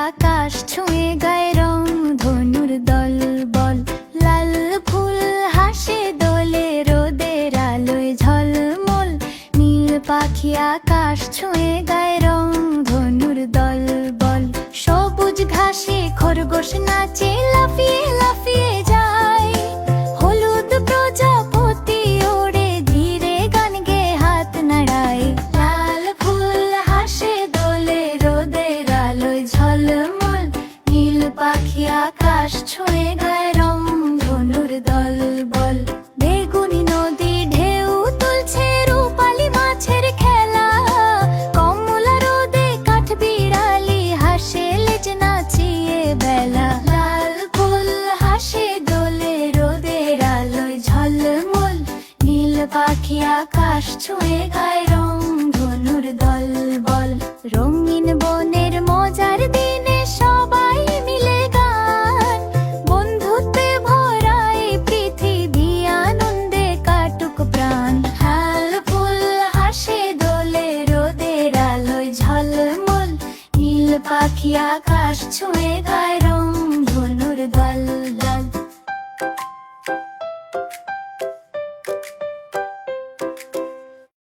আকাশ ছুঁয়ে গায়ে রং ধনুর দল বল। লাল ফুল হাসে দোলে রোদের আলোয় ঝলমল, নীল পাখি আকাশ ছুঁয়ে গায়ে রং ধনুর দল বল। সবুজ ঘাসে খরগোশ নাচে লাফিয়ে লাফিয়ে যায়, হলুদ প্রজাপতি ওড়ে ধীরে গান গেয়ে হাত নাড়ায়। লাল ফুল হাসে দোলে রোদের আলোয় ঝলমল, নীল পাখি আকাশ ছুঁয়ে গায়ে রং ধনুর দল বল। বেগুনি নদী ঢেউ তুলছে রূপালি মাছের খেলা, কমলা রোদে কাঠবিড়ালি হাসে লেজ নাচিয়ে বেলা। লাল ফুল হাসে দোলে রোদের আলোয় ঝলমল, নীল পাখি আকাশ ছুঁয়ে গায়ে রং ধনুর দল বল। রঙিন বনের মজার দিনে সবাই মিলে গান, বন্ধুত্বে ভরা এই পৃথিবী আনন্দে কাটুক প্রাণ। লাল ফুল হাসে দোলে রোদের আলোয় ঝলমল, নীল পাখি আকাশ ছুঁয়ে গায়ে রং